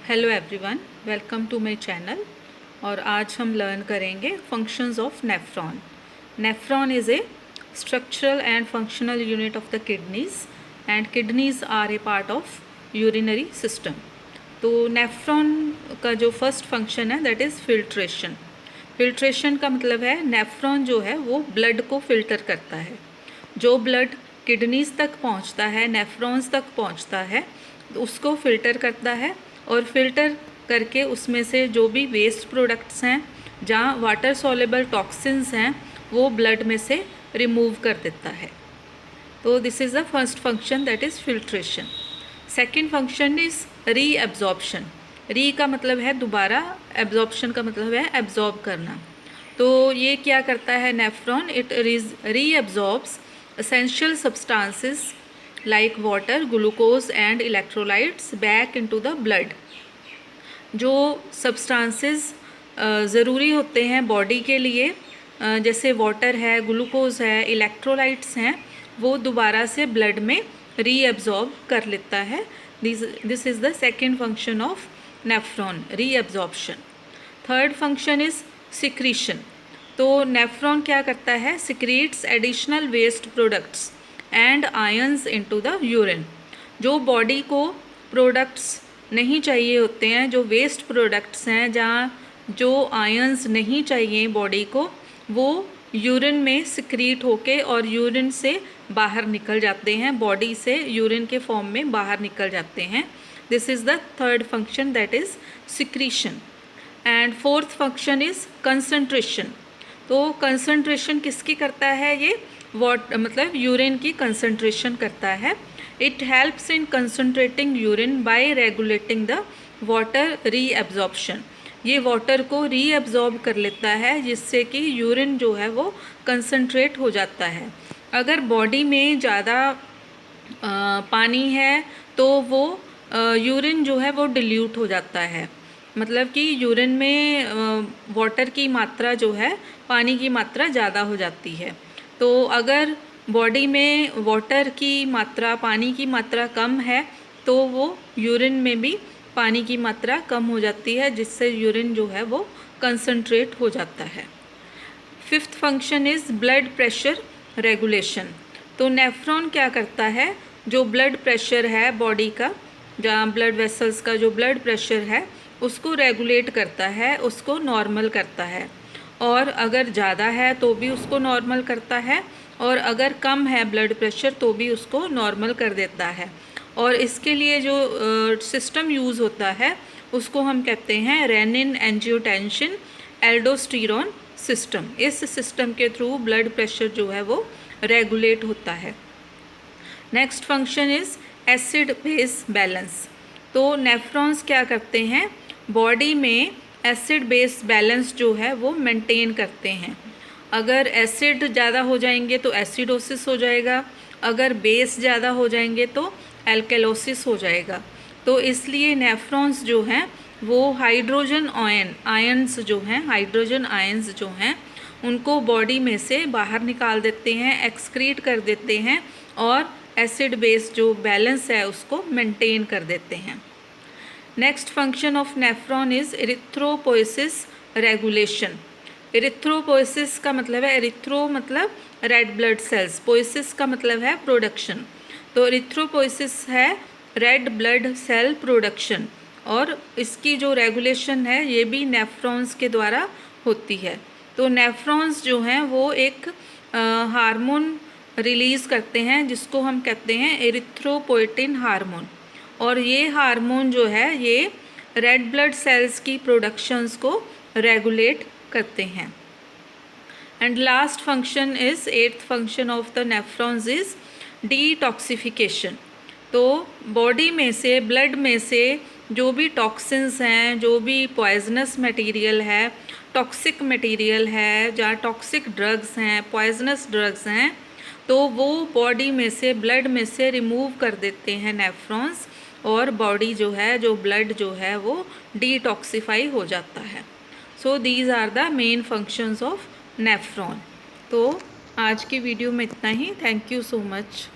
Hello everyone, welcome to my channel. और आज हम लर्न करेंगे functions of nephron. Nephron is a structural and functional unit of the kidneys and kidneys are a part of urinary system. तो nephron का जो first function है that is filtration. Filtration का मतलब है नेफ्रॉन जो है वो ब्लड को फिल्टर करता है। जो ब्लड किडनीज तक पहुंचता है, नेफ्रॉन्स तक पहुंचता है, तो उसको फ़िल्टर करता है और फिल्टर करके उसमें से जो भी वेस्ट प्रोडक्ट्स हैं, जहाँ वाटर सॉल्युबल टॉक्सिन्स हैं, वो ब्लड में से रिमूव कर देता है। तो this is the first function that is filtration. Second function is reabsorption. री का मतलब है दोबारा, एब्जॉर्प्शन का मतलब है एब्जॉर्ब करना। तो ये क्या करता है nephron? It reabsorbs essential substances like water, glucose and electrolytes back into the blood। जो substances ज़रूरी होते हैं बॉडी के लिए, जैसे वाटर है, ग्लूकोज है, इलेक्ट्रोलाइट्स हैं, वो दोबारा से ब्लड में रीअब्जॉर्ब कर लेता है। This is the second function of nephron, reabsorption. Third function is secretion. तो नेफ्रॉन क्या करता है? Secretes additional waste products and ions into the urine. जो बॉडी को प्रोडक्ट्स नहीं चाहिए होते हैं, जो वेस्ट प्रोडक्ट्स हैं, जहाँ जो आयंस नहीं चाहिए बॉडी को, वो यूरिन में सिक्रीट होके और यूरिन से बाहर निकल जाते हैं, बॉडी से यूरिन के फॉर्म में बाहर निकल जाते हैं। This is the third function that is secretion. And fourth function is concentration. तो कंसंट्रेशन किसकी करता है? ये मतलब यूरिन की कंसंट्रेशन करता है। It helps in concentrating urine bye regulating the water reabsorption. ये वाटर को रीअब्जॉर्ब कर लेता है, जिससे कि यूरिन जो है वो कंसंट्रेट हो जाता है। अगर बॉडी में ज़्यादा पानी है तो वो यूरिन जो है वो डिल्यूट हो जाता है। मतलब कि यूरिन में वाटर की मात्रा जो है, पानी की मात्रा ज़्यादा हो जाती है। तो अगर बॉडी में वाटर की मात्रा, पानी की मात्रा कम है, तो वो यूरिन में भी पानी की मात्रा कम हो जाती है, जिससे यूरिन जो है वो कंसंट्रेट हो जाता है। Fifth function is blood pressure regulation. तो नेफ्रॉन क्या करता है? जो ब्लड प्रेशर है बॉडी का, जहाँ ब्लड वेसल्स का जो ब्लड प्रेशर है, उसको रेगुलेट करता है, उसको नॉर्मल करता है। और अगर ज़्यादा है तो भी उसको नॉर्मल करता है, और अगर कम है ब्लड प्रेशर तो भी उसको नॉर्मल कर देता है। और इसके लिए जो सिस्टम यूज़ होता है उसको हम कहते हैं रेनिन एंजियोटेंसिन एल्डोस्टेरोन सिस्टम। इस सिस्टम के थ्रू ब्लड प्रेशर जो है वो रेगुलेट होता है। Next function is acid base balance. तो नेफ्रॉन्स क्या करते हैं? बॉडी में एसिड बेस बैलेंस जो है वो मेंटेन करते हैं। अगर एसिड ज़्यादा हो जाएंगे तो एसिडोसिस हो जाएगा, अगर बेस ज़्यादा हो जाएंगे तो एल्केलोसिस हो जाएगा। तो इसलिए नेफ्रॉन्स जो हैं वो हाइड्रोजन आयंस जो हैं, हाइड्रोजन आयंस जो हैं, उनको बॉडी में से बाहर निकाल देते हैं, एक्सक्रीट कर देते हैं, और एसिड बेस जो बैलेंस है उसको मेंटेन कर देते हैं। Next function of nephron is erythropoiesis regulation. Erythropoiesis का मतलब है, एरिथ्रो मतलब रेड ब्लड सेल्स, पोइसिस का मतलब है प्रोडक्शन। तो एरिथ्रोपोइसिस है रेड ब्लड सेल प्रोडक्शन, और इसकी जो रेगुलेशन है ये भी नेफ्रॉन्स के द्वारा होती है। तो नेफ्रॉन्स जो हैं वो एक हार्मोन रिलीज़ करते हैं जिसको हम कहते हैं एरिथ्रोपोइटिन हार्मोन, और ये हार्मोन जो है ये रेड ब्लड सेल्स की प्रोडक्शंस को रेगुलेट करते हैं। And last function is, eighth function of the nephrons is detoxification. तो बॉडी में से, ब्लड में से जो भी टॉक्सिन्स हैं, जो भी पॉइजनस मटेरियल है, टॉक्सिक मटेरियल है, जहाँ टॉक्सिक ड्रग्स हैं, पॉइजनस ड्रग्स हैं, तो वो बॉडी में से, ब्लड में से रिमूव कर देते हैं नेफ्रॉन्स, और बॉडी जो है, जो ब्लड जो है वो डिटॉक्सिफाई हो जाता है। So these are the main functions of nephron. तो आज की वीडियो में इतना ही। Thank you so much.